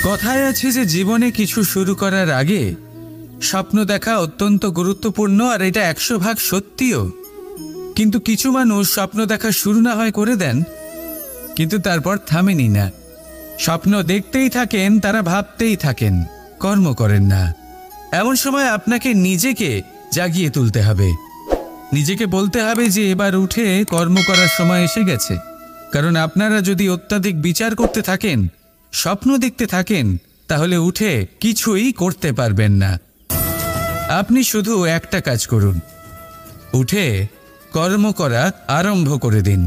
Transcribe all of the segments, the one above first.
কথায় আছে যে জীবনে কিছু শুরু করার আগে স্বপ্ন দেখা অত্যন্ত গুরুত্বপূর্ণ, আর এটা 100% সত্যিও। কিন্তু কিছু মানুষ স্বপ্ন দেখা শুরু না হয় করে দেন, কিন্তু তারপর থামেনি না। স্বপ্ন দেখতেই থাকেন, তারা ভাবতেই থাকেন, কর্ম করেন না। এমন সময় আপনাকে নিজেকে জাগিয়ে তুলতে হবে, নিজেকে বলতে হবে যে এবার উঠে কর্ম করার সময় এসে গেছে। কারণ আপনারা যদি অত্যাধিক বিচার করতে থাকেন, স্বপ্ন দেখতে থাকেন, তাহলে উঠে কিছুই করতে পারবেন না। আপনি শুধু একটা কাজ করুন, উঠে কর্ম করা আরম্ভ করে দিন।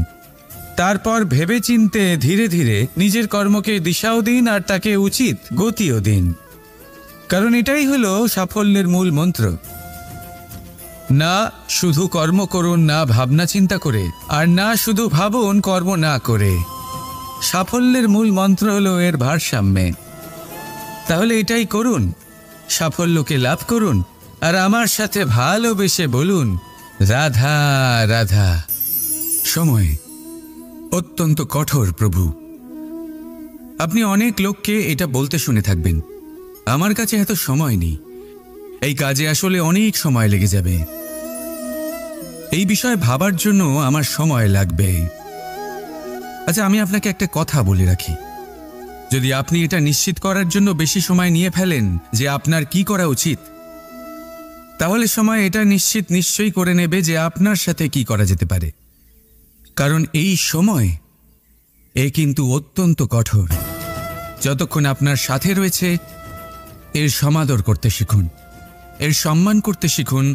তারপর ভেবেচিন্তে ধীরে ধীরে নিজের কর্মকে দিশাও দিন আর তাকে উচিত গতিও দিন। কারণ এটাই হলো সাফল্যের মূল মন্ত্র। না শুধু কর্ম করুন না ভাবনা চিন্তা করে, আর না শুধু ভাবুন কর্ম না করে। সাফল্যের মূল মন্ত্র হলো এর ভারসাম্যে। তাহলে এটাই করুন, সাফল্যকে লাভ করুন, আর আমার সাথে ভালোবেসে বলুন রাধা রাধা। সময় অত্যন্ত কঠোর প্রভু। আপনি অনেক লোককে এটা বলতে শুনে থাকবেন, আমার কাছে এত সময় নেই, এই কাজে আসলে অনেক সময় লেগে যাবে, এই বিষয়ে ভাবার জন্য আমার সময় লাগবে। আচ্ছা, আমি আপনাকে একটা কথা বলে রাখি, যদি আপনি এটা নিশ্চিত করার জন্য বেশি সময় নিয়ে ফেলেন যে আপনার কি করা উচিত, তাহলে সময় এটা নিশ্চয়ই করে নেবে যে আপনার সাথে কি করা যেতে পারে। কারণ এই সময় কিন্তু অত্যন্ত কঠোর। যতক্ষণ আপনার সাথে রয়েছে এর সমাদর করতে শিখুন, এর সম্মান করতে শিখুন,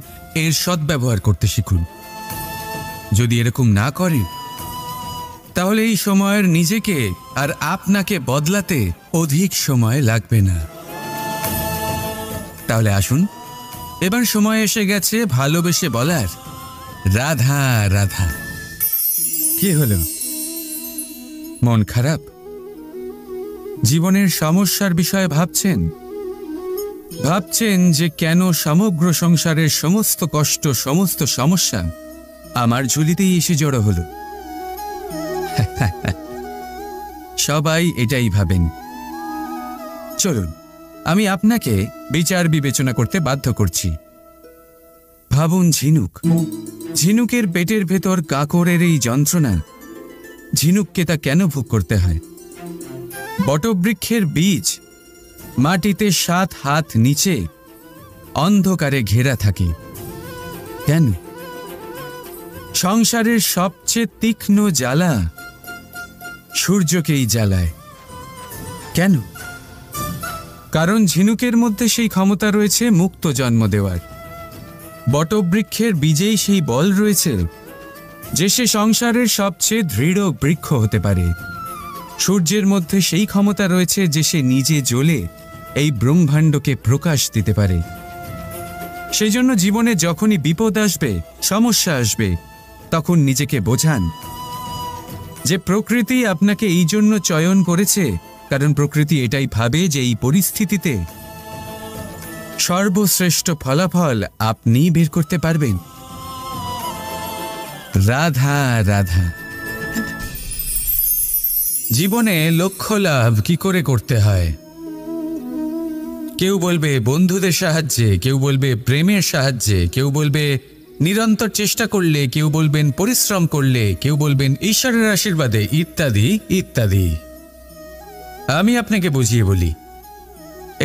এর সদ্ব্যবহার করতে শিখুন। যদি এরকম না করেন, তাহলে এই সময়ের নিজেকে আর আপনাকে বদলাতে অধিক সময় লাগবে না। তাহলে আসুন, এবার সময় এসে গেছে ভালোবেসে বলার রাধা রাধা। কি হলো, মন খারাপ? জীবনের সমস্যার বিষয়ে ভাবছেন যে কেন সমগ্র সংসারের সমস্ত কষ্ট, সমস্ত সমস্যা আমার ঝুলিতেই এসে জড়ো হলো। সবাই এটাই ভাবেন। চলুন, আমি আপনাকে বিচার বিবেচনা করতে বাধ্য করছি। ভাবুন ঝিনুকের পেটের ভেতর কাঁকড়ের এই যন্ত্রণা, ঝিনুককে তা কেন ভোগ করতে হয়? বটবৃক্ষের বীজ মাটিতে 7 হাত নিচে অন্ধকারে ঘেরা থাকে কেন? সংসারের সবচেয়ে তীক্ষ্ণ জ্বালা সূর্যকেই জ্বালায় কেন? কারণ ঝিনুকের মধ্যে সেই ক্ষমতা রয়েছে মুক্ত জন্ম দেওয়ার। বটবৃক্ষের বীজেই সেই বল রয়েছে যে সে সংসারের সবচেয়ে দৃঢ় বৃক্ষ হতে পারে। সূর্যের মধ্যে সেই ক্ষমতা রয়েছে যে সে নিজে জ্বলে এই ব্রহ্মাণ্ডকে প্রকাশ দিতে পারে। সেই জন্য জীবনে যখনই বিপদ আসবে, সমস্যা আসবে, তখন নিজেকে বোঝান যে প্রকৃতি আপনাকে এই জন্য চয়ন করেছে, কারণ প্রকৃতি এটাই ভাবে যে এই পরিস্থিতিতে সর্বশ্রেষ্ঠ ফলাফল আপনি বের করতে পারবেন। রাধা রাধা। জীবনে লক্ষ্য লাভ কি করে করতে হয়? কেউ বলবে বন্ধুদের সাহায্যে, কেউ বলবে প্রেমের সাহায্যে, কেউ বলবে নিরন্তর চেষ্টা করলে, কেউ বলবেন পরিশ্রম করলে, কেউ বলবেন ঈশ্বরের আশীর্বাদে, ইত্যাদি ইত্যাদি। আমি আপনাকে বুঝিয়ে বলি,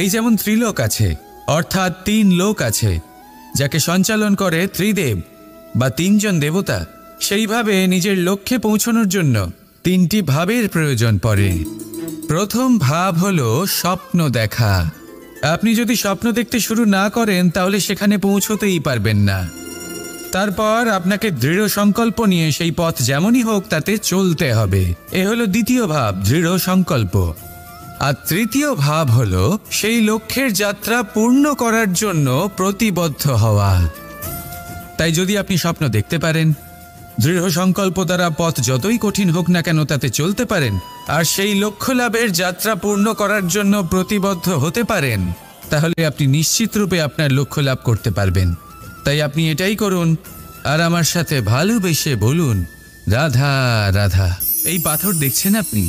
এই যেমন ত্রিলোক আছে, অর্থাৎ 3 লোক আছে, যাকে সঞ্চালন করে ত্রিদেব বা 3 জন দেবতা। সেইভাবে নিজের লক্ষ্যে পৌঁছানোর জন্য 3টি ভাবের প্রয়োজন পড়ে। প্রথম ভাব হলো স্বপ্ন দেখা। আপনি যদি স্বপ্ন দেখতে শুরু না করেন, তাহলে সেখানে পৌঁছতেই পারবেন না। তারপর আপনাকে দৃঢ় সংকল্প নিয়ে সেই পথ যেমনই হোক তাতে চলতে হবে। এ হলো দ্বিতীয় ভাব, দৃঢ় সংকল্প। আর তৃতীয় ভাব হলো সেই লক্ষ্যের যাত্রা পূর্ণ করার জন্য প্রতিবদ্ধ হওয়া। তাই যদি আপনি স্বপ্ন দেখতে পারেন, দৃঢ় সংকল্প দ্বারা পথ যতই কঠিন হোক না কেন তাতে চলতে পারেন, আর সেই লক্ষ্য লাভের যাত্রা পূর্ণ করার জন্য প্রতিবদ্ধ হতে পারেন, তাহলে আপনি নিশ্চিতরূপে আপনার লক্ষ্য লাভ করতে পারবেন। তাই আপনি এটাই করুন, আর আমার সাথে ভালোবেসে বলুন রাধা রাধা। এই পাথর দেখছেন আপনি,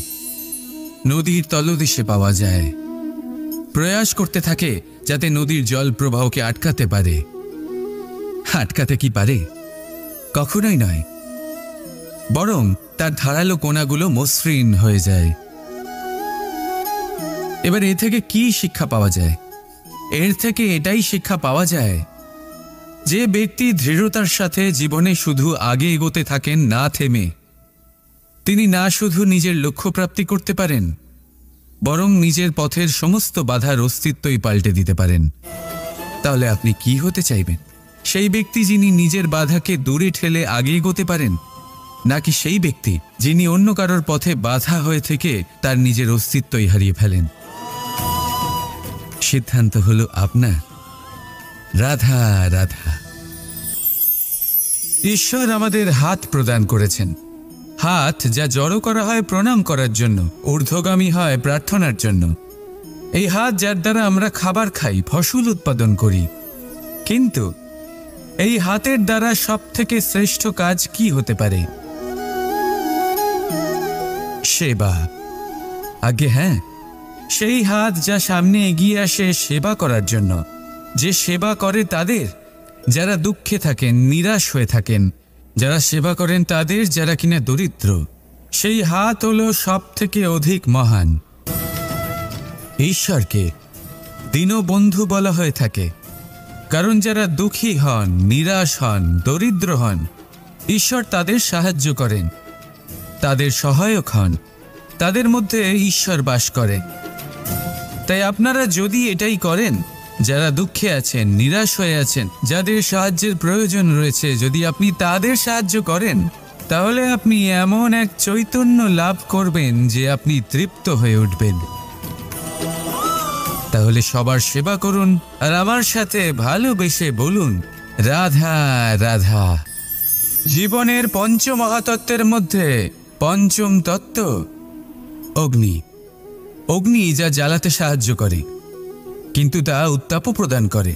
নদীর তলদেশে পাওয়া যায়। প্রয়াস করতে থাকে যাতে নদীর জল প্রবাহকে আটকাতে পারে। আটকাতে কি পারে? কখনোই নয়, বরং তার ধারালো কোণাগুলো মসৃণ হয়ে যায়। এবার এ থেকে কি শিক্ষা পাওয়া যায়? এর থেকে এটাই শিক্ষা পাওয়া যায় যে ব্যক্তি দৃঢ়তার সাথে জীবনে শুধু আগে এগোতে থাকেন না থেমে, তিনি না শুধু নিজের লক্ষ্য প্রাপ্তি করতে পারেন, বরং নিজের পথের সমস্ত বাধার অস্তিত্বই পাল্টে দিতে পারেন। তাহলে আপনি কি হতে চাইবেন? সেই ব্যক্তি যিনি নিজের বাধাকে দূরে ঠেলে আগে এগোতে পারেন, নাকি সেই ব্যক্তি যিনি অন্য কারোর পথে বাধা হয়ে থেকে তার নিজের অস্তিত্বই হারিয়ে ফেলেন? সিদ্ধান্ত হলো আপনার। রাধা রাধা। ঈশ্বর আমাদের হাত প্রদান করেছেন, হাত যা জড়ো করা হয় প্রণাম করার জন্য, ঊর্ধ্বগামী হয় প্রার্থনার জন্য। এই হাত যার দ্বারা আমরা খাবার খাই, ফসল উৎপাদন করি। কিন্তু এই হাতের দ্বারা সবথেকে শ্রেষ্ঠ কাজ কি হতে পারে? সেবা। আগে হ্যাঁ, সেই হাত যা সামনে এগিয়ে আসে সেবা করার জন্য, যে সেবা করে তাদের যারা দুঃখে থাকেন, নিরাশ হয়ে থাকেন, যারা সেবা করেন তাদের যারা কিনা দরিদ্র, সেই হাত হলো সব থেকে অধিক মহান। ঈশ্বরকে দীনবন্ধু বলা হয়ে থাকে, কারণ যারা দুঃখী হন, নিরাশ হন, দরিদ্র হন, ঈশ্বর তাদের সাহায্য করেন, তাদের সহায়ক হন, তাদের মধ্যে ঈশ্বর বাস করে। তাই আপনারা যদি এটাই করেন, যারা দুঃখে আছেন, নিরাশ হয়ে আছেন, যাদের সাহায্যের প্রয়োজন রয়েছে, যদি আপনি তাদের সাহায্য করেন, তাহলে আপনি এমন এক চৈতন্য লাভ করবেন যে আপনি তৃপ্ত হয়ে উঠবেন। তাহলে সবার সেবা করুন আর আমার সাথে ভালোবেসে বলুন রাধা রাধা। জীবনের পঞ্চমহাতত্ত্বের মধ্যে পঞ্চম তত্ত্ব অগ্নি। অগ্নি যা জ্বালাতে সাহায্য করে, কিন্তু তা উত্তাপও প্রদান করে।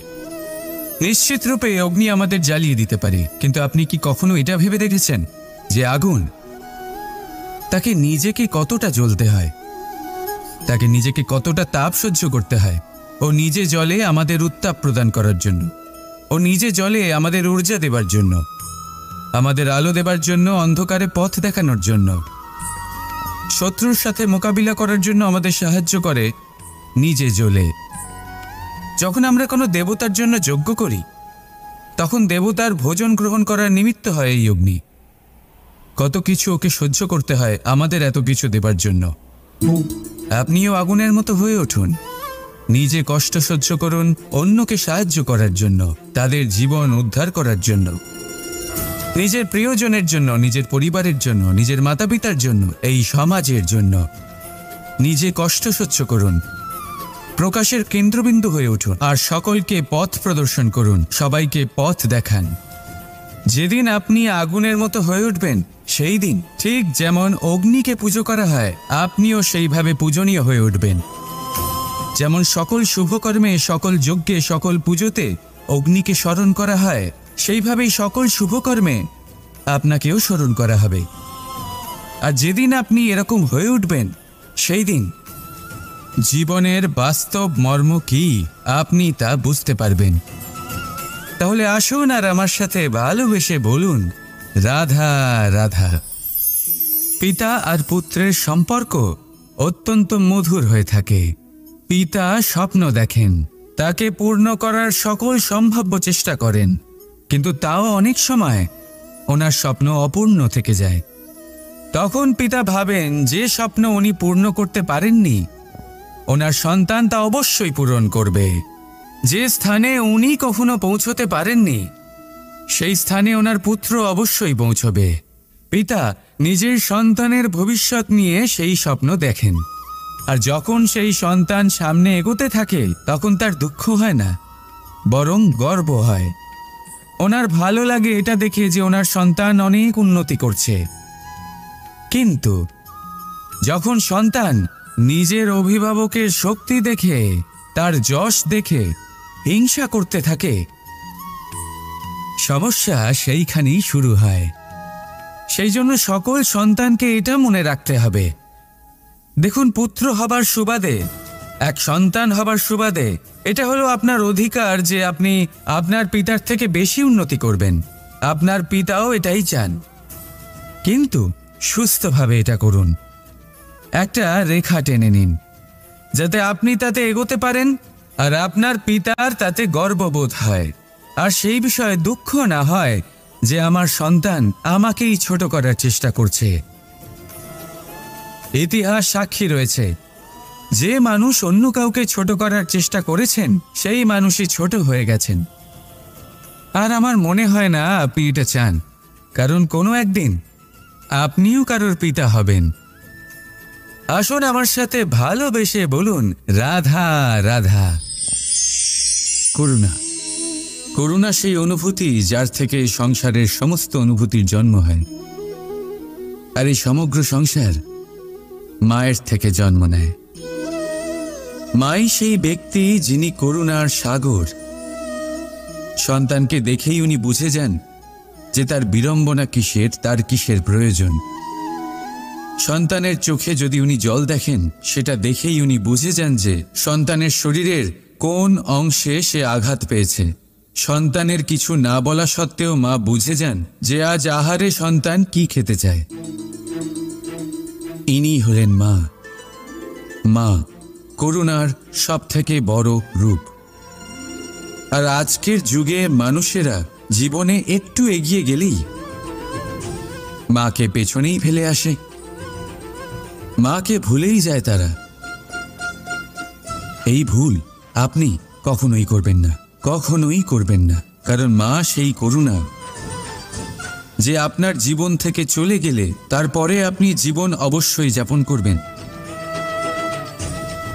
নিশ্চিত রূপে অগ্নি আমাদের জ্বালিয়ে দিতে পারে, কিন্তু আপনি কি কখনো এটা ভেবে দেখেছেন যে আগুন, তাকে নিজেকে কতটা জ্বলতে হয়, তাকে নিজেকে কতটা তাপ সহ্য করতে হয়? ও নিজে জ্বলে আমাদের উত্তাপ প্রদান করার জন্য, ও নিজে জ্বলে আমাদের ঊর্জা দেবার জন্য, আমাদের আলো দেবার জন্য, অন্ধকারে পথ দেখানোর জন্য, শত্রুর সাথে মোকাবিলা করার জন্য আমাদের সাহায্য করে, নিজে জ্বলে। যখন আমরা কোনো দেবতার জন্য যজ্ঞ করি, তখন দেবতার ভোজন গ্রহণ করার নিমিত্ত হয় এই অগ্নি। কত কিছু ওকে সহ্য করতে হয় আমাদের এত কিছু দেবার জন্য। আপনিও আগুনের মতো হয়ে উঠুন, নিজে কষ্ট সহ্য করুন অন্যকে সাহায্য করার জন্য, তাদের জীবন উদ্ধার করার জন্য, নিজের প্রিয়জনের জন্য, নিজের পরিবারের জন্য, নিজের মাতা পিতার জন্য, এই সমাজের জন্য। নিজে কষ্ট সহ্য করুন, প্রকাশের কেন্দ্রবিন্দু হয়ে উঠুন আর সকলকে পথ প্রদর্শন করুন, সবাইকে পথ দেখান। যেদিন আপনি আগুনের মতো হয়ে উঠবেন, সেই দিন ঠিক যেমন অগ্নিকে পুজো করা হয়, আপনিও সেইভাবে পূজনীয় হয়ে উঠবেন। যেমন সকল শুভকর্মে, সকল যজ্ঞে, সকল পুজোতে অগ্নিকে স্মরণ করা হয়, সেইভাবেই সকল শুভকর্মে আপনাকেও স্মরণ করা হবে। আর যেদিন আপনি এরকম হয়ে উঠবেন, সেই দিন জীবনের বাস্তব মর্ম কি আপনি তা বুঝতে পারবেন। তাহলে আসুন আর আমার সাথে ভালোবেসে বলুন রাধা রাধা। পিতা আর পুত্রের সম্পর্ক অত্যন্ত মধুর হয়ে থাকে। পিতা স্বপ্ন দেখেন, তাকে পূর্ণ করার সকল সম্ভাব্য চেষ্টা করেন, কিন্তু তাও অনেক সময় ওনার স্বপ্ন অপূর্ণ থেকে যায়। তখন পিতা ভাবেন যে স্বপ্ন উনি পূর্ণ করতে পারেননি, ওনার সন্তান তা অবশ্যই পূরণ করবে। যে স্থানে উনি কখনো পৌঁছতে পারেননি, সেই স্থানে ওনার পুত্র অবশ্যই পৌঁছবে। পিতা নিজের সন্তানের ভবিষ্যৎ নিয়ে সেই স্বপ্ন দেখেন, আর যখন সেই সন্তান সামনে এগোতে থাকে, তখন তার দুঃখ হয় না, বরং গর্ব হয়। ওনার ভালো লাগে এটা দেখে যে ওনার সন্তান অনেক উন্নতি করছে। কিন্তু যখন সন্তান নিজের অভিভাবকের শক্তি দেখে, তার যশ দেখে হিংসা করতে থাকে, সমস্যা সেইখানেই শুরু হয়। সেই জন্য সকল সন্তানকে এটা মনে রাখতে হবে, দেখুন পুত্র হবার সুবাদে এক সন্তান হবার সুবাদে এটা হলো আপনার অধিকার যে আপনি আপনার পিতার থেকে বেশি উন্নতি করবেন। আপনার পিতাও এটাই চান, কিন্তু সুস্থভাবে এটা করুন। একটা রেখা টেনে নিন যাতে আপনি তাতে এগোতে পারেন আর আপনার পিতার তাতে গর্ববোধ হয়, আর সেই বিষয়ে দুঃখ না হয় যে আমার সন্তান আমাকেই ছোট করার চেষ্টা করছে। ইতিহাস সাক্ষী রয়েছে, যে মানুষ অন্য কাউকে ছোট করার চেষ্টা করেছেন সেই মানুষই ছোট হয়ে গেছেন। আর আমার মনে হয় না আপনি এটা চান, কারণ কোনো একদিন আপনিও কারোর পিতা হবেন। আসুন আমার সাথে ভালোবেসে বলুন, রাধা রাধা। করুণা, করুণা সেই অনুভূতি যার থেকে সংসারের সমস্ত অনুভূতির জন্ম হয়। আর এই সমগ্র সংসার মায়ের থেকে জন্ম নেয়। মাই সেই ব্যক্তি যিনি করুণার সাগর। সন্তানকে দেখেই উনি বুঝে যান যে তার বিড়ম্বনা কিসের, তার কিসের প্রয়োজন। সন্তানের চোখে যদি উনি জল দেখেন, সেটা দেখেই উনি বুঝে যান যে সন্তানের শরীরের কোন অংশে সে আঘাত পেয়েছে। সন্তানের কিছু না বলা সত্ত্বেও মা বুঝে যান যে আজ আহারে সন্তান কি খেতে চায়। ইনি হলেন মা। মা করুণার সবথেকে বড় রূপ। আর আজকের যুগে মানুষেরা জীবনে একটু এগিয়ে গেলেই মাকে পেছনেই ফেলে আসে, মাকে ভুলেই যায় তারা। এই ভুল আপনি কখনোই করবেন না, কখনোই করবেন না। কারণ মা সেই করুণা যে আপনার জীবন থেকে চলে গেলে তারপরে আপনি জীবন অবশ্যই যাপন করবেন,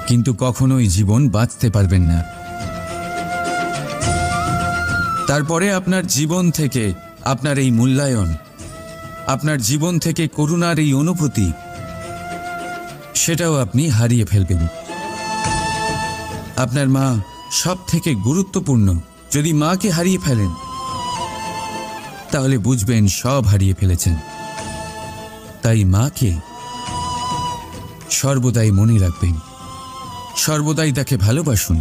কিন্তু কখনোই জীবন বাঁচতে পারবেন না। তারপরে আপনার জীবন থেকে আপনার এই মূল্যায়ন, আপনার জীবন থেকে করুণার এই অনুভূতি, সেটাও আপনি হারিয়ে ফেলবেন। আপনার মা সব থেকে গুরুত্বপূর্ণ। যদি মাকে হারিয়ে ফেলেন তাহলে বুঝবেন সব হারিয়ে ফেলেছেন। তাই মাকে সর্বদাই মনে রাখবেন, সর্বদাই তাকে ভালোবাসুন।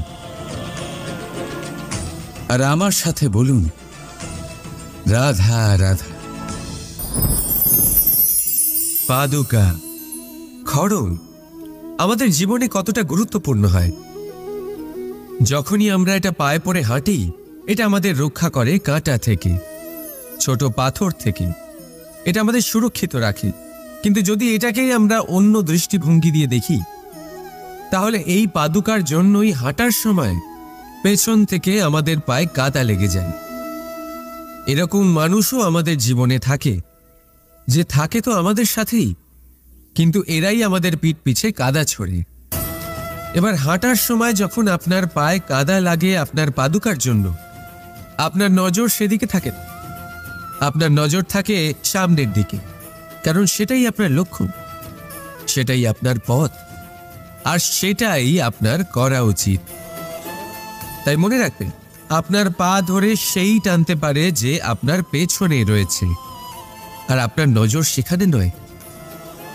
আর আমার সাথে বলুন, রাধা রাধা। পাদুকা, খড়ম আমাদের জীবনে কতটা গুরুত্বপূর্ণ হয়। যখনই আমরা এটা পায়ে পড়ে হাঁটি, এটা আমাদের রক্ষা করে কাঁটা থেকে, ছোট পাথর থেকে। এটা আমাদের সুরক্ষিত রাখে। কিন্তু যদি এটাকেই আমরা অন্য দৃষ্টিভঙ্গি দিয়ে দেখি, তাহলে এই পাদুকার জন্যই হাঁটার সময় পেছন থেকে আমাদের পায়ে কাদা লেগে যায়। এরকম মানুষও আমাদের জীবনে থাকে, যে থাকে তো আমাদের সাথেই, কিন্তু এরাই আমাদের পিঠ পিছে কাদা ছড়ে। এবার হাঁটার সময় যখন আপনার পায়ে কাদা লাগে আপনার পাদুকার জন্য, আপনার নজর সেদিকে থাকে না, আপনার নজর থাকে সামনের দিকে। কারণ সেটাই আপনার লক্ষ্য, সেটাই আপনার পথ, আর সেটাই আপনার করা উচিত। তাই মনে রাখবেন, আপনার পা ধরে সেই টানতে পারে যে আপনার পেছনে রয়েছে, আর আপনার নজর সেখানে নয়।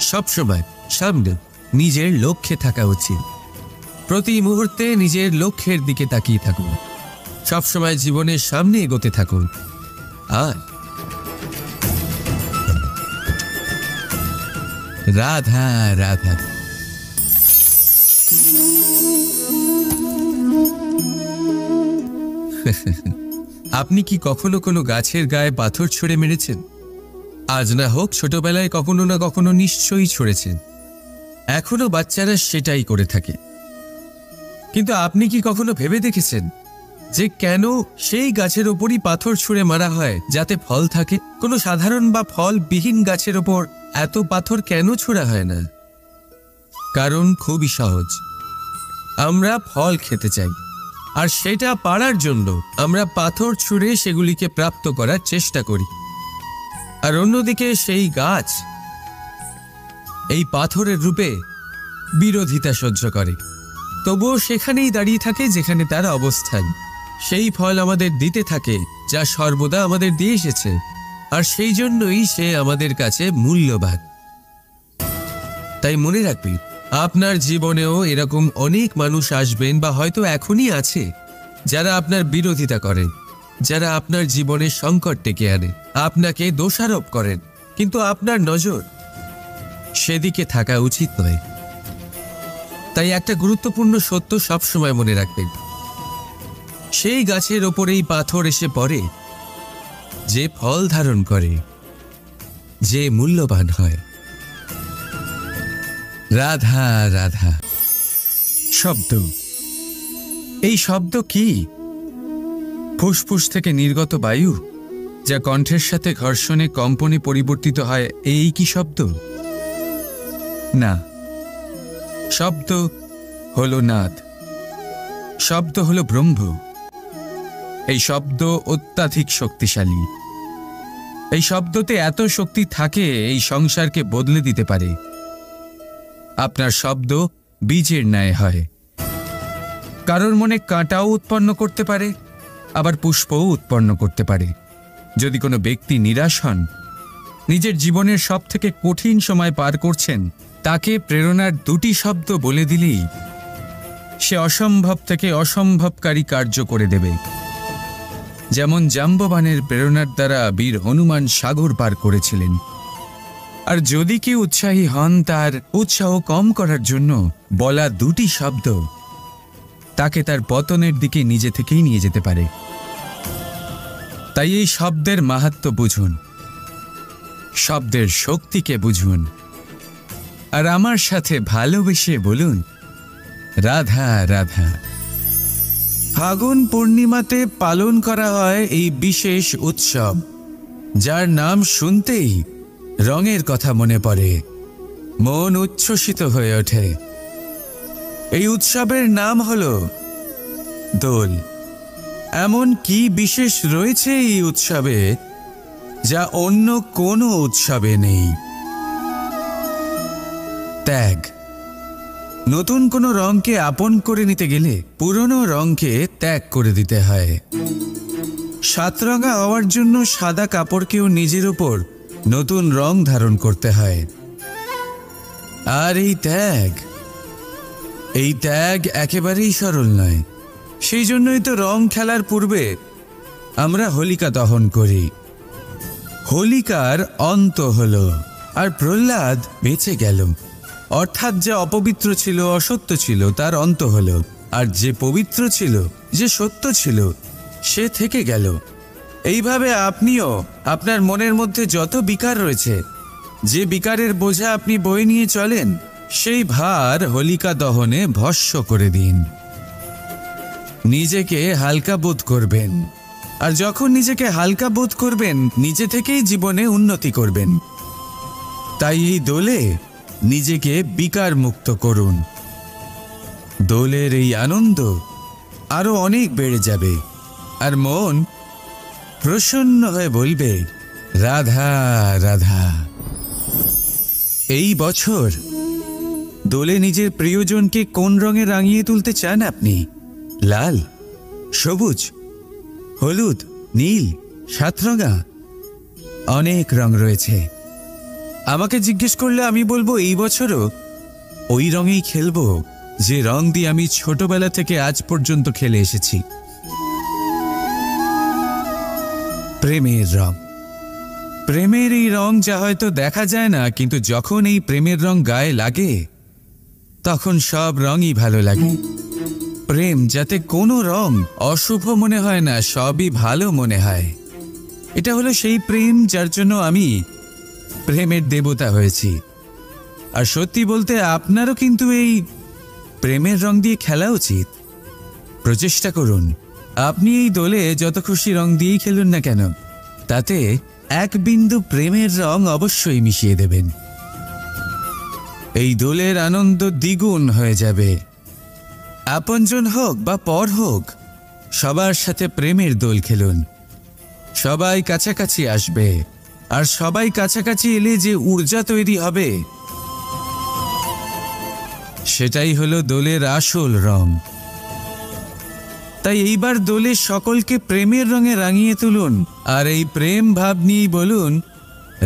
সবসময় সামনে নিজের লক্ষ্যে থাকা উচিত। প্রতি মুহূর্তে নিজের লক্ষ্যের দিকে তাকিয়ে থাকুন। সবসময় জীবনের সামনে এগোতে থাকুন। আর রাধা রাধা। আপনি কি কখনো কোনো গাছের গায়ে পাথর ছুঁড়ে মেরেছেন? আজ না হোক, ছোটবেলায় কখনো না কখনো নিশ্চয়ই ছুঁড়েছেন। এখনো বাচ্চারা সেটাই করে থাকে। কিন্তু আপনি কি কখনো ভেবে দেখেছেন যে কেন সেই গাছের ওপরই পাথর ছুঁড়ে মারা হয় যাতে ফল থাকে? কোনো সাধারণ বা ফলবিহীন গাছের ওপর এত পাথর কেন ছোড়া হয় না? কারণ খুবই সহজ, আমরা ফল খেতে চাই, আর সেটা পারার জন্য আমরা পাথর ছুঁড়ে সেগুলিকে প্রাপ্ত করার চেষ্টা করি। আর অন্যদিকে সেই গাছ এই পাথরের রূপে বিরোধিতা সহ্য করে, তবুও সেখানেই দাঁড়িয়ে থাকে যেখানে তার অবস্থান। সেই ফল আমাদের দিতে থাকে যা সর্বদা আমাদের দিয়ে এসেছে, আর সেই জন্যই সে আমাদের কাছে মূল্যবান। তাই মনে রাখবি, আপনার জীবনেও এরকম অনেক মানুষ আসবেন বা হয়তো এখনই আছে, যারা আপনার বিরোধিতা করেন, যারা আপনার জীবনে সংকট ডেকে আনে, আপনাকে দোষারোপ করেন, কিন্তু আপনার নজর সেদিকে থাকা উচিত নয়। তাই একটা গুরুত্বপূর্ণ সত্য সবসময় মনে রাখবেন, সেই গাছের ওপরেই পাথর এসে পড়ে যে ফল ধারণ করে, যে মূল্যবান হয়। রাধা রাধা। শব্দ, এই শব্দ কি? ফুসফুস থেকে নির্গত বায়ু যা কণ্ঠের সাথে ঘর্ষণে কম্পনে পরিবর্তিত হয়, এই কি শব্দ? না, শব্দ হলো নাদ, শব্দ হলো ব্রহ্ম। এই শব্দ অত্যাধিক শক্তিশালী। এই শব্দতে এত শক্তি থাকে এই সংসারকে বদলে দিতে পারে। আপনার শব্দ বীজের ন্যায় হয়, কারোর মনে কাঁটাও উৎপন্ন করতে পারে, আবার পুষ্পও উৎপন্ন করতে পারে। যদি কোনো ব্যক্তি নিরাশ হন, নিজের জীবনের সব থেকে কঠিন সময় পার করছেন, তাকে প্রেরণার দুটি শব্দ বলে দিলেই সে অসম্ভব থেকে অসম্ভবকারী কার্য করে দেবে। যেমন জাম্ববানের প্রেরণার দ্বারা বীর হনুমান সাগর পার করেছিলেন। আর যদি কেউ উৎসাহী হন, তার উৎসাহ কম করার জন্য বলা দুটি শব্দ তাকে তার পতনের দিকে নিজে থেকেই নিয়ে যেতে পারে। তাই এই শব্দের মাহাত্ম্য বুঝুন, শব্দের শক্তিকে বুঝুন, আর আমার সাথে ভালোবেসে বলুন রাধা রাধা। ফাগুন পূর্ণিমাতে পালন করা হয় এই বিশেষ উৎসব, যার নাম শুনতেই রঙের কথা মনে পড়ে, মন উচ্ছ্বসিত হয়ে ওঠে। এই উৎসবের নাম হলো দোল। এমন কি বিশেষ রয়েছে এই উৎসবে যা অন্য কোনো উৎসবে নেই? ত্যাগ। নতুন কোনো রঙকে আপন করে নিতে গেলে পুরনো রঙকে ত্যাগ করে দিতে হয়। সাতরঙা হওয়ার জন্য সাদা কাপড়কেও নিজের উপর নতুন রং ধারণ করতে হয়। আর এই ত্যাগ একেবারেই সরল নয়। সেই জন্যই তো রং খেলার পূর্বে আমরা হোলিকা দহন করি। হোলিকার অন্ত হলো, আর প্রহ্লাদ বেঁচে গেল। অর্থাৎ যে অপবিত্র ছিল, অসত্য ছিল, তার অন্ত হলো, আর যে পবিত্র ছিল, যে সত্য ছিল, সে থেকে গেল। এইভাবে আপনিও আপনার মনের মধ্যে যত বিকার রয়েছে, যে বিকারের বোঝা আপনি বয়ে নিয়ে চলেন, সেই ভার হোলিকা দহনে ভস্ম করে দিন। নিজেকে হালকা বোধ করবেন, আর যখন নিজেকে হালকা বোধ করবেন, নিজে থেকেই জীবনে উন্নতি করবেন। তাই এই দোলে নিজেকে বিকার মুক্ত করুন। দোলের এই আনন্দ আরো অনেক বেড়ে যাবে, আর মন প্রসন্ন হয়ে বলবে রাধা রাধা। এই বছর দোলে নিজের প্রিয়জনকে কোন রঙে রাঙিয়ে তুলতে চান আপনি? লাল, সবুজ, হলুদ, নীল, সাতরঙা, অনেক রং রয়েছে। আমাকে জিজ্ঞেস করলে আমি বলবো এই বছরও ওই রঙেই খেলবো যে রং দিয়ে আমি ছোটবেলা থেকে আজ পর্যন্ত খেলে এসেছি, প্রেমের রং। প্রেমের এই রং যা হয়তো দেখা যায় না, কিন্তু যখন এই প্রেমের রং গায়ে লাগে তখন সব রঙই ভালো লাগে। প্রেম যাতে কোনো রং অশুভ মনে হয় না, সবই ভালো মনে হয়। এটা হলো সেই প্রেম যার জন্য আমি প্রেমের দেবতা হয়েছি। আর সত্যি বলতে আপনারও কিন্তু এই প্রেমের রং দিয়ে খেলা উচিত। প্রচেষ্টা করুন, আপনি এই দোলে যত খুশি রং দিয়েই খেলুন না কেন, তাতে এক বিন্দু প্রেমের রং অবশ্যই মিশিয়ে দেবেন। এই দোলের আনন্দ দ্বিগুণ হয়ে যাবে। আপনজন হোক বা পর হোক, সবার সাথে প্রেমের দোল খেলুন। সবাই কাছাকাছি আসবে, আর সবাই কাছাকাছি এলে যে ঊর্জা তৈরি হবে, সেটাই হলো দোলের আসল রং। তাই এইবার দোলে সকলকে প্রেমের রঙে রাঙিয়ে তুলুন, আর এই প্রেম ভাব নিয়েই বলুন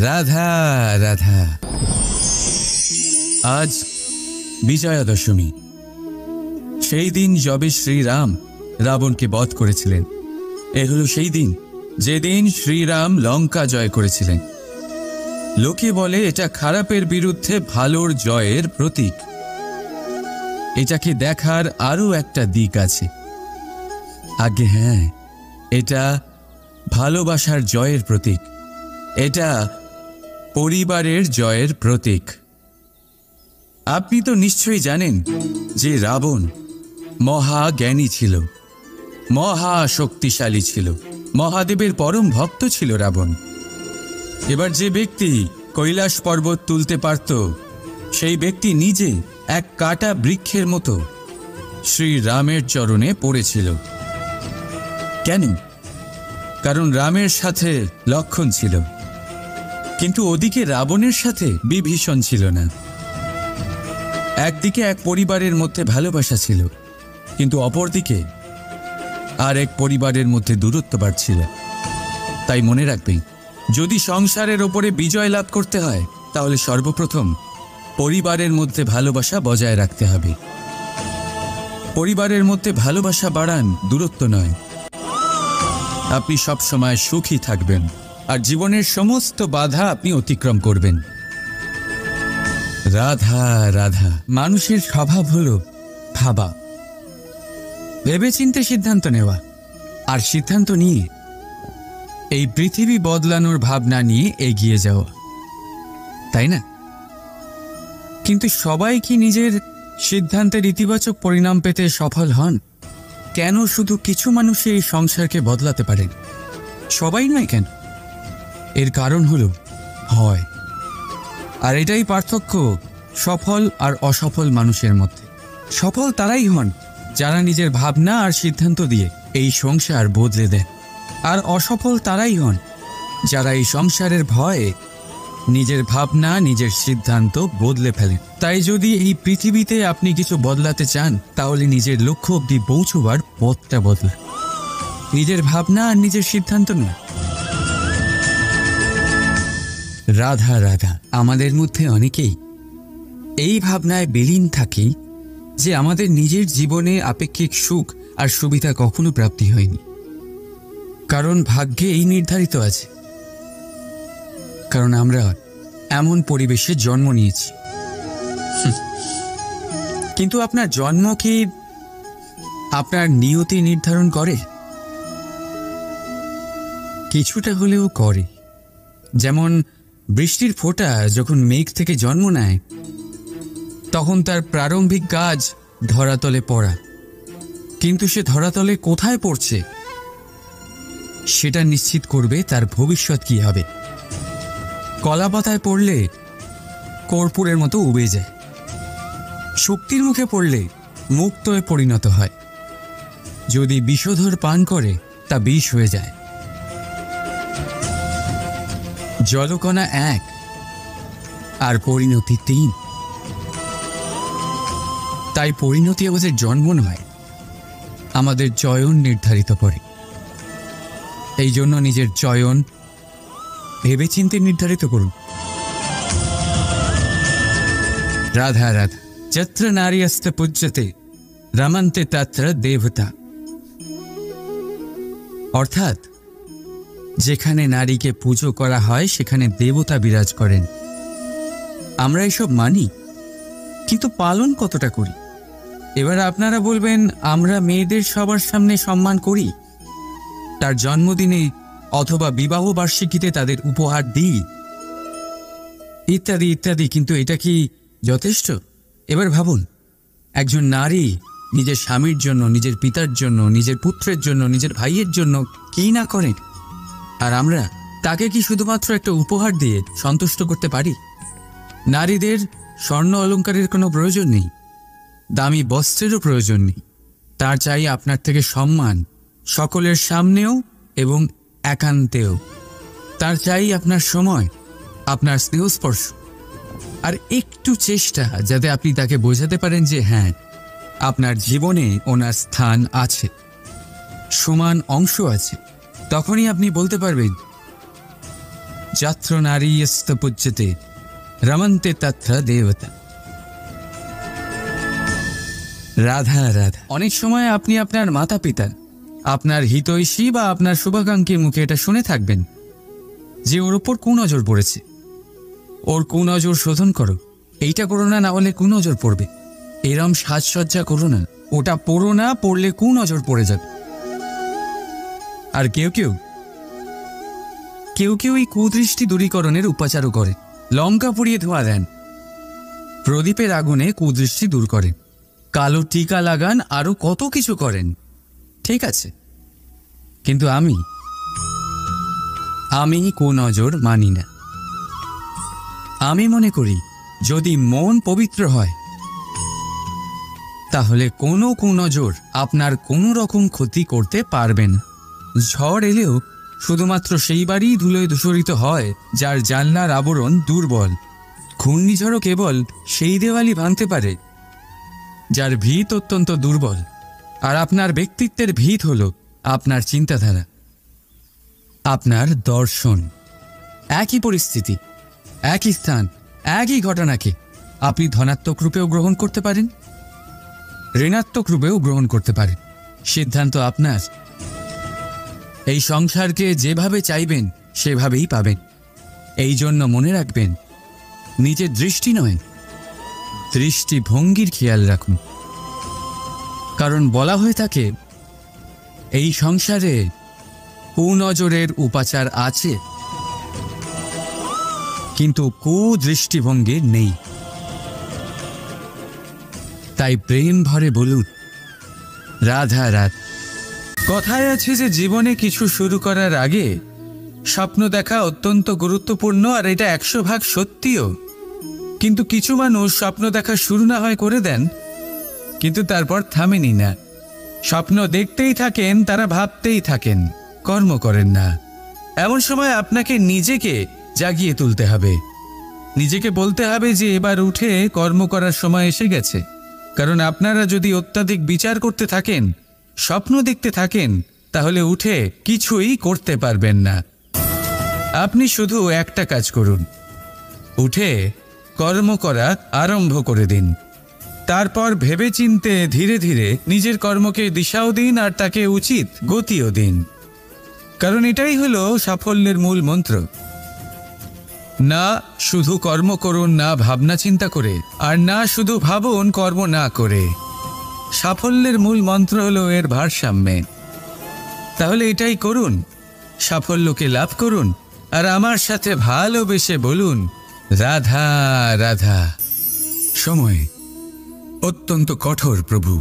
রাধা রাধা। আজ বিজয়া দশমী। সেই দিন যবে শ্রীরাম রাবণকে বধ করেছিলেন। এ হলো সেই দিন যেদিন শ্রীরাম লঙ্কা জয় করেছিলেন। লোকে বলে এটা খারাপের বিরুদ্ধে ভালোর জয়ের প্রতীক। এটাকে দেখার আরও একটা দিক আছে। আগে হ্যাঁ, এটা ভালোবাসার জয়ের প্রতীক। এটা পরিবারের জয়ের প্রতীক। আপনি তো নিশ্চয়ই জানেন যে রাবণ মহাজ্ঞানী ছিল, মহা শক্তিশালী ছিল, মহাদেবের পরম ভক্ত ছিল রাবণ। এবার যে ব্যক্তি কৈলাস পর্বত তুলতে পারত, সেই ব্যক্তি নিজে এক কাটা বৃক্ষের মতো শ্রীরামের চরণে পড়েছিল। কেন? কারণ রামের সাথে লক্ষ্মণ ছিল, কিন্তু ওদিকে রাবণের সাথে বিভীষণ ছিল না। একদিকে এক পরিবারের মধ্যে ভালোবাসা ছিল, কিন্তু অপরদিকে আর এক পরিবারের মধ্যে দূরত্ব বাড়ছিল। তাই মনে রাখবেন, যদি সংসারের ওপরে বিজয় লাভ করতে হয়, তাহলে সর্বপ্রথম পরিবারের মধ্যে ভালোবাসা বজায় রাখতে হবে। পরিবারের মধ্যে ভালোবাসা বাড়ান, দূরত্ব নয়। আপনি সব সময় সুখী থাকবেন, আর জীবনের সমস্ত বাধা আপনি অতিক্রম করবেন। রাধা রাধা। মানুষের স্বভাব হলো ভাবা, ভেবেচিন্তে সিদ্ধান্ত নেওয়া, আর সিদ্ধান্ত নিয়ে এই পৃথিবী বদলানোর ভাবনা নিয়ে এগিয়ে যাওয়া, তাই না? কিন্তু সবাই কি নিজের সিদ্ধান্তের ইতিবাচক পরিণাম পেতে সফল হন? কেন শুধু কিছু মানুষই এই সংসারকে বদলাতে পারেন, সবাই নয় কেন? এর কারণ হলো ভয়। আর এটাই পার্থক্য সফল আর অসফল মানুষের মধ্যে। সফল তারাই হন যারা নিজের ভাবনা আর সিদ্ধান্ত দিয়ে এই সংসার বদলে দেন, আর অসফল তারাই হন যারা এই সংসারের ভয়ে নিজের ভাবনা, নিজের সিদ্ধান্ত বদলে ফেলেন। তাই যদি এই পৃথিবীতে আপনি কিছু বদলাতে চান, তাহলে নিজের লক্ষ্য অবধি পৌঁছবার পথটা বদলান, নিজের ভাবনা আর নিজের সিদ্ধান্ত নয়। রাধা রাধা। আমাদের মধ্যে অনেকেই এই ভাবনায় বিলীন থাকি যে আমাদের নিজের জীবনে আপেক্ষিক সুখ আর সুবিধা কখনো প্রাপ্তি হয়নি, কারণ ভাগ্যে এই নির্ধারিত আছে, কারণ আমরা এমন পরিবেশে জন্ম নিয়েছি। কিন্তু আপনার জন্ম কি আপনার নিয়তি নির্ধারণ করে? কিছুটা হলেও করে। যেমন বৃষ্টির ফোঁটা যখন মেঘ থেকে জন্ম নেয়, তখন তার প্রারম্ভিক কাজ ধরাতলে পড়া, কিন্তু সে ধরাতলে কোথায় পড়ছে সেটা নিশ্চিত করবে তার ভবিষ্যৎ কি হবে। কলা পাতায় পড়লে কর্পূরের মতো উবে যায়, শক্তির মুখে পড়লে মুক্তয়ে পরিণত হয়, যদি বিষধর পান করে তা বিষ হয়ে যায়। জলকণা এক আর পরিণতি তিন। তাই পরিণতি আমাদের জন্ম নয়, আমাদের চয়ন নির্ধারিত করে। এই জন্য নিজের চয়ন ভেবেচিন্তে নির্ধারিত করুন। রাধা রাধা। যত্র নারীস্তে পূজ্যতে রমন্তে তত্র দেবতা। অর্থাৎ যেখানে নারীকে পুজো করা হয় সেখানে দেবতা বিরাজ করেন। আমরা এসব মানি, কিন্তু পালন কতটা করি? এবার আপনারা বলবেন, আমরা মেয়েদের সবার সামনে সম্মান করি, তার জন্মদিনে অথবা বিবাহ বার্ষিকীতে তাদের উপহার দিই, ইত্যাদি ইত্যাদি, কিন্তু এটা কি যথেষ্ট? এবার ভাবুন, একজন নারী নিজের স্বামীর জন্য, নিজের পিতার জন্য, নিজের পুত্রের জন্য, নিজের ভাইয়ের জন্য কি না করেন, আর আমরা তাকে কি শুধুমাত্র একটা উপহার দিয়ে সন্তুষ্ট করতে পারি? নারীদের স্বর্ণ অলংকারের কোনো প্রয়োজন নেই, দামি বস্ত্রেরও প্রয়োজন নেই। তার চাই আপনার থেকে সম্মান, সকলের সামনেও এবং একান্তেও। তার চাই আপনার সময়, আপনার স্নেহস্পর্শ, আর একটু চেষ্টা যাতে আপনি তাকে বোঝাতে পারেন যে হ্যাঁ, আপনার জীবনে ওনার স্থান আছে, সমান অংশ আছে। তখনই আপনি বলতে পারবেন, যত্র নারীস্তে পূজ্যতে রমন্তে তত্র দেবতা। রাধা রাধা। অনেক সময় আপনি আপনার মাতা পিতা, আপনার হিতৈষী বা আপনার শুভাকাঙ্ক্ষীর মুখে এটা শুনে থাকবেন যে ওর ওপর কুনজর পড়েছে, ওর কুনজর শোধন করো, এইটা করো না, না হলে কুনজর পড়বে, এরম সাজসজ্জা করো না, ওটা পড়ো না, পড়লে কুনজর পড়ে যাবে। আর কেউ কেউ এই কুদৃষ্টি দূরীকরণের উপাচারও করে। লঙ্কা পুড়িয়ে ধোঁয়া দেন, প্রদীপের আগুনে কুদৃষ্টি দূর করেন, কালো টিকা লাগান, আরো কত কিছু করেন। ঠিক আছে, কিন্তু আমি কুনজর মানি না। আমি মনে করি যদি মন পবিত্র হয় তাহলে কোনো কুনজর আপনার কোনো রকম ক্ষতি করতে পারবে না। ঝড় এলেও শুধুমাত্র সেই বাড়ি ধুলোয় ধূসরিত হয় যার জানলার আবরণ দুর্বল। ঘূর্ণিঝড়ও কেবল সেই দেওয়ালই ভাঙতে পারে যার ভিত অত্যন্ত দুর্বল। আর আপনার ব্যক্তিত্বের ভিত হল আপনার চিন্তাধারা, আপনার দর্শন। একই পরিস্থিতি, একই স্থান, একই ঘটনাকে আপনি ধনাত্মক রূপেও গ্রহণ করতে পারেন, ঋণাত্মক রূপেও গ্রহণ করতে পারেন। সিদ্ধান্ত আপনার। এই সংসারকে যেভাবে চাইবেন সেভাবেই পাবেন। এই জন্য মনে রাখবেন, নিজের দৃষ্টি নয়, দৃষ্টিভঙ্গির খেয়াল রাখুন। কারণ বলা হয়ে থাকে এই সংসারে কুনজরের উপাচার আছে, কিন্তু কুদৃষ্টিভঙ্গির নেই। তাই প্রেম ভরে বলুন রাধা রাধা। কথায় আছে যে জীবনে কিছু শুরু করার আগে স্বপ্ন দেখা অত্যন্ত গুরুত্বপূর্ণ, আর এটা 100% সত্যিও। কিন্তু কিছু মানুষ স্বপ্ন দেখা শুরু না হয় করে দেন, কিন্তু তারপর থামেনি না। স্বপ্ন দেখতেই থাকেন, তারা ভাবতেই থাকেন, কর্ম করেন না। এমন সময় আপনাকে নিজেকে জাগিয়ে তুলতে হবে, নিজেকে বলতে হবে যে এবার উঠে কর্ম করার সময় এসে গেছে। কারণ আপনারা যদি অত্যাধিক বিচার করতে থাকেন, স্বপ্ন দেখতে থাকেন, তাহলে উঠে কিছুই করতে পারবেন না। আপনি শুধু একটা কাজ করুন, উঠে কর্ম করা আরম্ভ করে দিন। তারপর ভেবেচিন্তে ধীরে ধীরে নিজের কর্মকে দিশাও দিন, আর তাকে উচিত গতিও দিন। কারণ এটাই হলো সাফল্যের মূল মন্ত্র। না শুধু কর্ম করুন না ভাবনা চিন্তা করে, আর না শুধু ভাবুন কর্ম না করে। সাফল্যের মূল মন্ত্র হলো এর ভারসাম্যে। তাহলে এটাই করুন, সাফল্যকে লাভ করুন, আর আমার সাথে ভালোবেসে বলুন রাধা রাধা। সময় অত্যন্ত কঠোর প্রভু।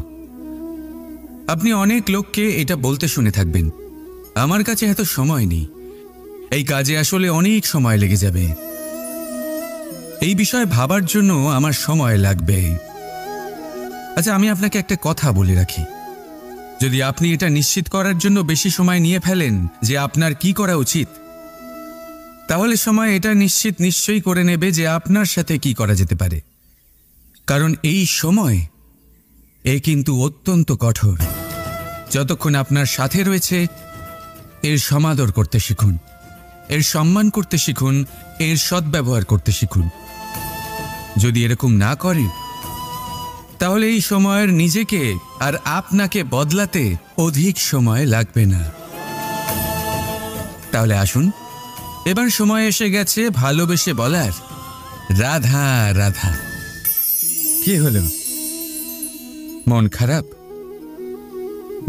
আপনি অনেক লোককে এটা বলতে শুনে থাকবেন, আমার কাছে এত সময় নেই, এই কাজে আসলে অনেক সময় লেগে যাবে, এই বিষয়ে ভাবার জন্য আমার সময় লাগবে। আচ্ছা, আমি আপনাকে একটা কথা বলে রাখি, যদি আপনি এটা নিশ্চিত করার জন্য বেশি সময় নিয়ে ফেলেন যে আপনার কি করা উচিত, তাহলে সময় এটা নিশ্চয়ই করে নেবে যে আপনার সাথে কি করা যেতে পারে। কারণ এই সময় কিন্তু অত্যন্ত কঠোর। যতক্ষণ আপনার সাথে রয়েছে এর সমাদর করতে শিখুন, এর সম্মান করতে শিখুন, এর সদ্ব্যবহার করতে শিখুন। যদি এরকম না করেন তাহলে এই সময়ের নিজেকে আর আপনাকে বদলাতে অধিক সময় লাগবে না। তাহলে আসুন, এবার সময় এসে গেছে ভালোবেসে বলার রাধা রাধা। কি হলো, মন খারাপ?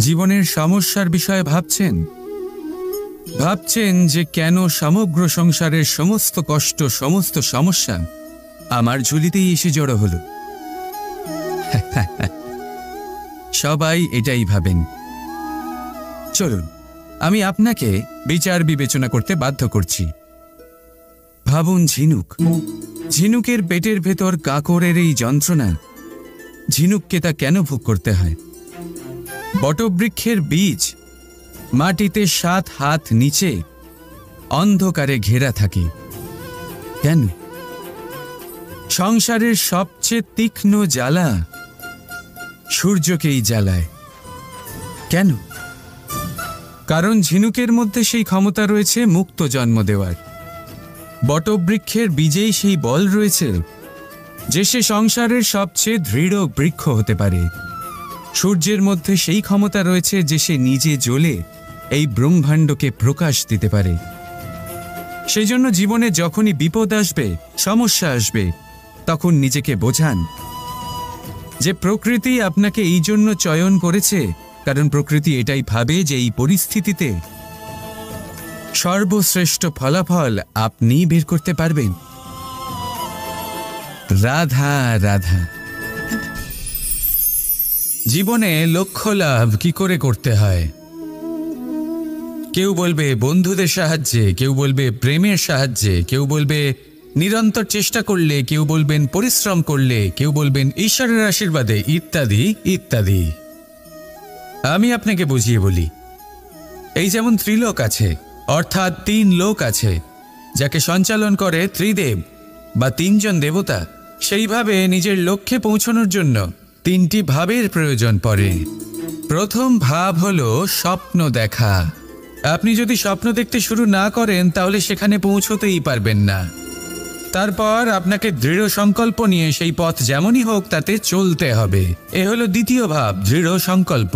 জীবনের সমস্যার বিষয়ে ভাবছেন যে কেন সমগ্র সংসারের সমস্ত কষ্ট, সমস্ত সমস্যা আমার ঝুলিতেই এসে জড়ো হলো? সবাই এটাই ভাবেন। চলুন, আমি আপনাকে বিচার বিবেচনা করতে বাধ্য করছি। ভাবুন ঝিনুকের পেটের ভেতর কাকরের এই যন্ত্রণা, ঝিনুককে তা কেন ভোগ করতে হয়? বটবৃক্ষের বীজ মাটিতে 7 হাত নিচে অন্ধকারে ঘেরা থাকে কেন? সংসারের সবচেয়ে তীক্ষ্ণ জ্বালা সূর্যকেই জ্বালায় কেন? কারণ ঝিনুকের মধ্যে সেই ক্ষমতা রয়েছে মুক্ত জন্ম দেওয়ার। বটবৃক্ষের বীজেই সেই বল রয়েছে যে সে সংসারের সবচেয়ে দৃঢ় বৃক্ষ হতে পারে। সূর্যের মধ্যে সেই ক্ষমতা রয়েছে যে সে নিজে জ্বলে এই ব্রহ্মাণ্ডকে প্রকাশ দিতে পারে। সেই জন্য জীবনে যখনই বিপদ আসবে, সমস্যা আসবে, তখন নিজেকে বোঝান যে প্রকৃতি আপনাকে এই জন্য চয়ন করেছে, কারণ প্রকৃতি এটাই ভাবে যে এই পরিস্থিতিতে সর্বশ্রেষ্ঠ ফলাফল আপনি বের করতে পারবেন। রাধা রাধা। জীবনে লক্ষ্য লাভ কি করে করতে হয়? কেউ বলবে বন্ধুদের সাহায্যে, কেউ বলবে প্রেমের সাহায্যে, কেউ বলবে নিরন্তর চেষ্টা করলে, কেউ বলবেন পরিশ্রম করলে, কেউ বলবেন ঈশ্বরের আশীর্বাদে, ইত্যাদি ইত্যাদি। আমি আপনাকে বুঝিয়ে বলি, এই যেমন ত্রিলোক আছে, অর্থাৎ 3 লোক আছে, যাকে সঞ্চালন করে ত্রিদেব বা 3 জন দেবতা। সেইভাবে নিজের লক্ষ্যে পৌঁছানোর জন্য 3টি ভাবের প্রয়োজন পড়ে। প্রথম ভাব হলো স্বপ্ন দেখা। আপনি যদি স্বপ্ন দেখতে শুরু না করেন তাহলে সেখানে পৌঁছতেই পারবেন না। তারপর আপনাকে দৃঢ় সংকল্প নিয়ে সেই পথ যেমনই হোক তাতে চলতে হবে। এ হলো দ্বিতীয় ভাব, দৃঢ় সংকল্প।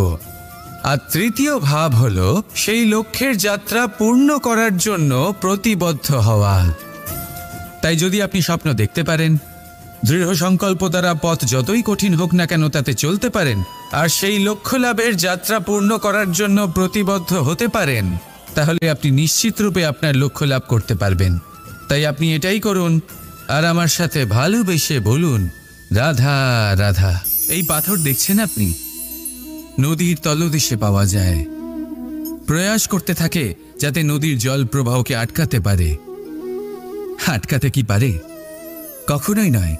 আর তৃতীয় ভাব হলো সেই লক্ষ্যের যাত্রা পূর্ণ করার জন্য প্রতিবদ্ধ হওয়া। তাই যদি আপনি স্বপ্ন দেখতে পারেন, দৃঢ় সংকল্প দ্বারা পথ যতই কঠিন হোক না কেন তাতে চলতে পারেন, আর সেই লক্ষ্য লাভের যাত্রা পূর্ণ করার জন্য প্রতিবদ্ধ হতে পারেন, তাহলে আপনি নিশ্চিত রূপে আপনার লক্ষ্য লাভ করতে পারবেন। তাই আপনি এটাই করুন, আর আমার সাথে ভালোবেসে বলুন রাধা রাধা। এই পাথর দেখছেন আপনি, নদীর তলদেশে পাওয়া যায়। প্রয়াস করতে থাকে যাতে নদীর জল প্রবাহকে আটকাতে পারে। আটকাতে কি পারে? কখনোই নয়,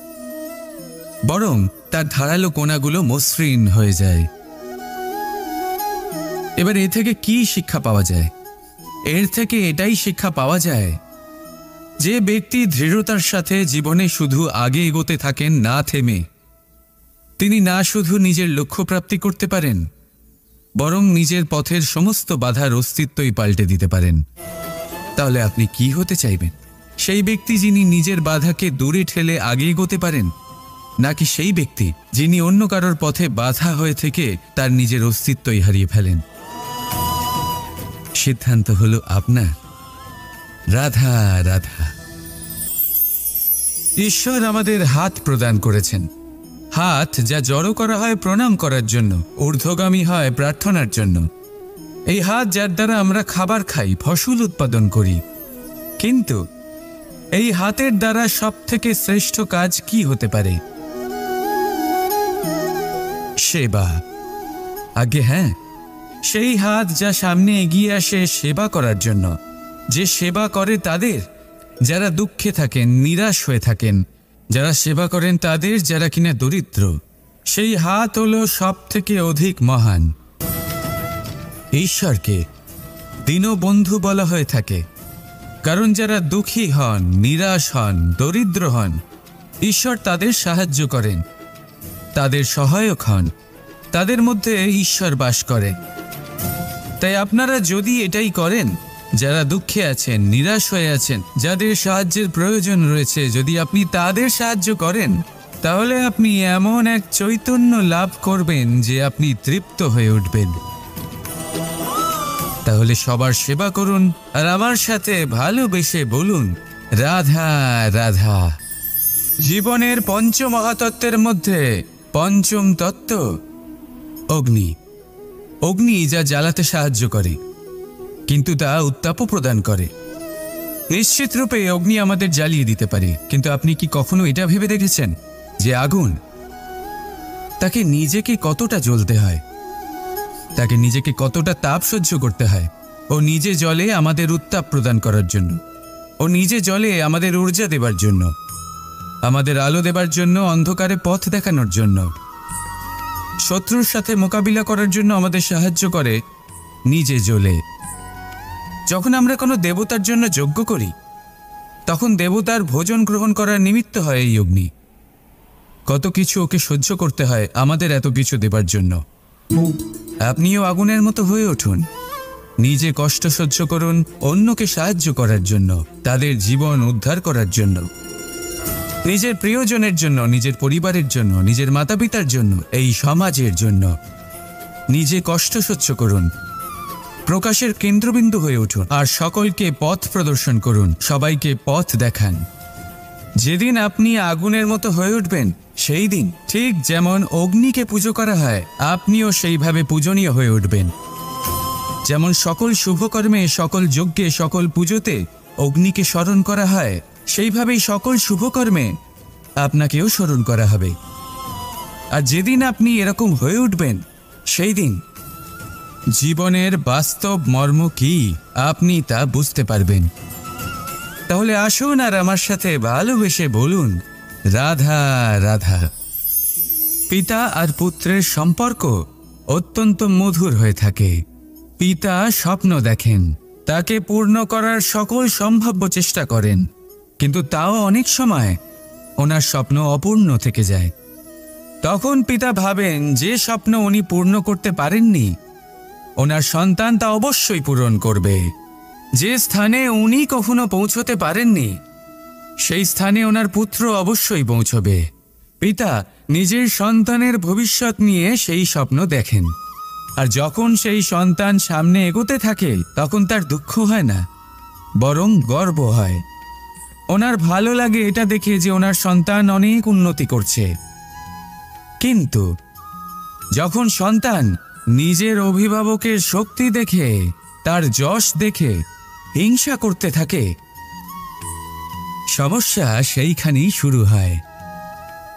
বরং তার ধারালো কোণাগুলো মসৃণ হয়ে যায়। এবার এ থেকে কি শিক্ষা পাওয়া যায়? এর থেকে এটাই শিক্ষা পাওয়া যায় যে ব্যক্তি দৃঢ়তার সাথে জীবনে শুধু আগে এগোতে থাকেন না থেমে, তিনি না শুধু নিজের লক্ষ্য প্রাপ্তি করতে পারেন, বরং নিজের পথের সমস্ত বাধার অস্তিত্বই পাল্টে দিতে পারেন। তাহলে আপনি কি হতে চাইবেন? সেই ব্যক্তি যিনি নিজের বাধাকে দূরে ঠেলে আগে এগোতে পারেন, নাকি সেই ব্যক্তি যিনি অন্য কারোর পথে বাধা হয়ে থেকে তার নিজের অস্তিত্বই হারিয়ে ফেলেন? সিদ্ধান্ত হলো আপনার। রাধা রাধা। ঈশ্বর আমাদের হাত প্রদান করেছেন, হাত যা জড়ো করা হয় প্রণাম করার জন্য, ঊর্ধ্বগামী হয় প্রার্থনার জন্য। এই হাত যার দ্বারা আমরা খাবার খাই, ফসল উৎপাদন করি। কিন্তু এই হাতের দ্বারা সবথেকে শ্রেষ্ঠ কাজ কি হতে পারে? সেবা। আগে হ্যাঁ, সেই হাত যা সামনে এগিয়ে আসে সেবা করার জন্য, যে সেবা করে তাদের যারা দুঃখে থাকেন, নিরাশ হয়ে থাকেন, যারা সেবা করেন তাদের যারা কিনা দরিদ্র, সেই হাত হলো সব থেকে অধিক মহান। ঈশ্বরকে দীনবন্ধু বলা হয়ে থাকে, কারণ যারা দুঃখী হন, নিরাশ হন, দরিদ্র হন, ঈশ্বর তাদের সাহায্য করেন, তাদের সহায়ক হন, তাদের মধ্যে ঈশ্বর বাস করে। তাই আপনারা যদি এটাই করেন, যারা দুঃখে আছেন, নিরাশ হয়ে আছেন, যাদের সাহায্যের প্রয়োজন রয়েছে, যদি আপনি তাদের সাহায্য করেন, তাহলে আপনি এমন এক চৈতন্য লাভ করবেন যে আপনি তৃপ্ত হয়ে উঠবেন। তাহলে সবার সেবা করুন, আর আমার সাথে ভালোবেসে বলুন রাধা রাধা। জীবনের পঞ্চমহাতত্ত্বের মধ্যে পঞ্চম তত্ত্ব অগ্নি। অগ্নি যা জ্বালাতে সাহায্য করে, কিন্তু তা উত্তাপও প্রদান করে। নিশ্চিত রূপে অগ্নি আমাদের জ্বালিয়ে দিতে পারে, কিন্তু আপনি কি কখনো এটা ভেবে দেখেছেন যে আগুন, তাকে নিজেকে কতটা জ্বলতে হয়, তাকে নিজেকে কতটা তাপ সহ্য করতে হয়? ও নিজে জ্বলে আমাদের উত্তাপ প্রদান করার জন্য, ও নিজে জ্বলে আমাদের ঊর্জা দেবার জন্য, আমাদের আলো দেবার জন্য, অন্ধকারে পথ দেখানোর জন্য, শত্রুর সাথে মোকাবিলা করার জন্য আমাদের সাহায্য করে, নিজে জ্বলে। যখন আমরা কোনো দেবতার জন্য যজ্ঞ করি, তখন দেবতার ভোজন গ্রহণ করার নিমিত্ত হয় এই অগ্নি। কত কিছু ওকে সহ্য করতে হয় আমাদের এত কিছু দেবার জন্য। আপনিও আগুনের মতো হয়ে উঠুন, নিজে কষ্ট সহ্য করুন অন্যকে সাহায্য করার জন্য, তাদের জীবন উদ্ধার করার জন্য, নিজের প্রিয়জনের জন্য, নিজের পরিবারের জন্য, নিজের মাতা পিতার জন্য, এই সমাজের জন্য। নিজে কষ্ট সহ্য করুন, প্রকাশের কেন্দ্রবিন্দু হয়ে উঠুন আর সকলকে পথ প্রদর্শন করুন, সবাইকে পথ দেখান। যেদিন আপনি আগুনের মতো হয়ে উঠবেন সেই দিন ঠিক যেমন অগ্নিকে পুজো করা হয়, আপনিও সেইভাবে পূজনীয় হয়ে উঠবেন। যেমন সকল শুভকর্মে, সকল যজ্ঞে, সকল পুজোতে অগ্নিকে স্মরণ করা হয়, সেইভাবেই সকল শুভকর্মে আপনাকেও স্মরণ করা হবে। আর যেদিন আপনি এরকম হয়ে উঠবেন সেই দিন জীবনের বাস্তব মর্ম কি আপনি তা বুঝতে পারবেন। তাহলে আসুন আর আমার সাথে ভালোবেসে বলুন, রাধা রাধা। পিতা আর পুত্রের সম্পর্ক অত্যন্ত মধুর হয়ে থাকে। পিতা স্বপ্ন দেখেন, তাকে পূর্ণ করার সকল সম্ভাব্য চেষ্টা করেন, কিন্তু তাও অনেক সময় ওনার স্বপ্ন অপূর্ণ থেকে যায়। তখন পিতা ভাবেন যে স্বপ্ন উনি পূর্ণ করতে পারেননি, ওনার সন্তান তা অবশ্যই পূরণ করবে। যে স্থানে উনি কখনো পৌঁছতে পারেননি, সেই স্থানে ওনার পুত্র অবশ্যই পৌঁছবে। পিতা নিজের সন্তানের ভবিষ্যৎ নিয়ে সেই স্বপ্ন দেখেন, আর যখন সেই সন্তান সামনে এগোতে থাকে তখন তার দুঃখ হয় না, বরং গর্ব হয়। ওনার ভালো লাগে এটা দেখে যে ওনার সন্তান অনেক উন্নতি করছে। কিন্তু যখন সন্তান নিজের অভিভাবকের শক্তি দেখে, তার যশ দেখে হিংসা করতে থাকে, সমস্যা সেইখানেই শুরু হয়।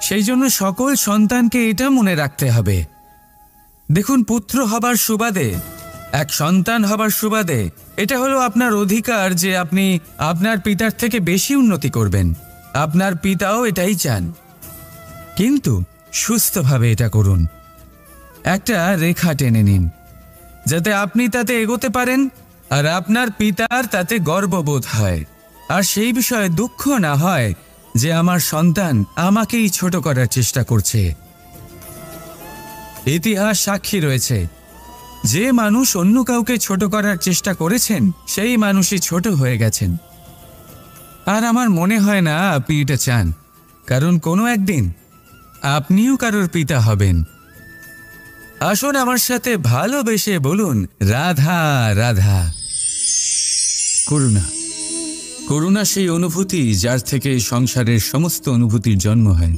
সেই জন্য সকল সন্তানকে এটা মনে রাখতে হবে, দেখুন, পুত্র হবার সুবাদে, এক সন্তান হবার সুবাদে এটা হলো আপনার অধিকার যে আপনি আপনার পিতার থেকে বেশি উন্নতি করবেন। আপনার পিতাও এটাই চান, কিন্তু সুস্থভাবে এটা করুন। একটা রেখা টেনে নিন যাতে আপনি তাতে এগোতে পারেন আর আপনার পিতার তাতে গর্ববোধ হয়, আর সেই বিষয়ে দুঃখ না হয় যে আমার সন্তান আমাকেই ছোট করার চেষ্টা করছে। ইতিহাস সাক্ষী রয়েছে, যে মানুষ অন্য কাউকে ছোট করার চেষ্টা করেছেন সেই মানুষই ছোট হয়ে গেছেন। আর আমার মনে হয় না আপনি এটা চান, কারণ কোনো একদিন আপনিও কারোর পিতা হবেন। আসুন আমার সাথে ভালোবেসে বলুন, রাধা রাধা। করুণা, করুণা সেই অনুভূতি যার থেকে সংসারের সমস্ত অনুভূতির জন্ম হয়,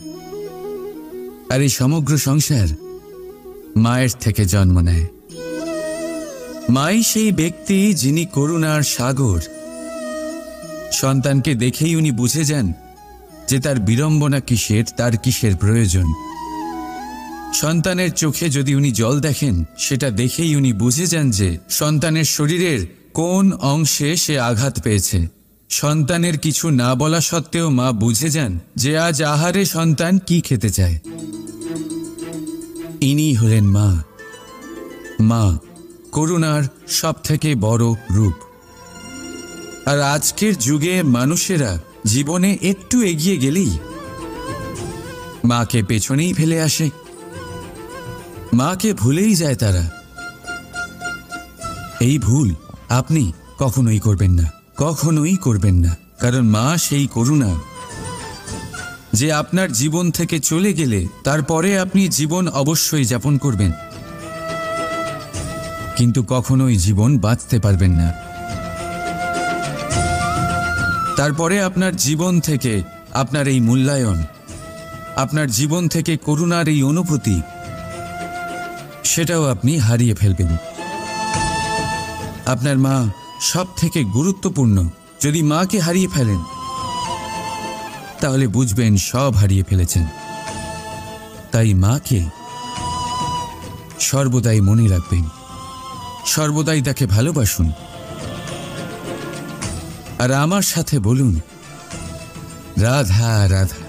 আর এই সমগ্র সংসার মায়ের থেকে জন্ম নেয়। মাই সেই ব্যক্তি যিনি করুণার সাগর। সন্তানকে দেখেই উনি বুঝে যান যে তার বিড়ম্বনা কিসের, তার কিসের প্রয়োজন। সন্তানের চোখে যদি উনি জল দেখেন, সেটা দেখেই উনি বুঝে যান যে সন্তানের শরীরের কোন অংশে সে আঘাত পেয়েছে। সন্তানের কিছু না বলা সত্ত্বেও মা বুঝে যান যে আজ আহারে সন্তান কি খেতে চায়। ইনি হলেন মা। মা করুণার সবথেকে বড় রূপ। আর আজকের যুগে মানুষেরা জীবনে একটু এগিয়ে গেলেই মাকে পেছনেই ফেলে আসে, মাকে ভুলেই যায় তারা। এই ভুল আপনি কখনোই করবেন না, কখনোই করবেন না, কারণ মা সেই করুণা যে আপনার জীবন থেকে চলে গেলে তারপরে আপনি জীবন অবশ্যই যাপন করবেন, কিন্তু কখনোই জীবন বাঁচতে পারবেন না। তারপরে আপনার জীবন থেকে আপনার এই মূল্যায়ন, আপনার জীবন থেকে করুণার এই অনুভূতি, সেটাও আপনি হারিয়ে ফেলবেন। আপনার মা সব থেকে গুরুত্বপূর্ণ। যদি মাকে হারিয়ে ফেলেন তাহলে বুঝবেন সব হারিয়ে ফেলেছেন। তাই মাকে সর্বদাই মনে রাখবেন, সর্বদাই তাকে ভালোবাসুন। আর আমার সাথে বলুন, রাধা রাধা।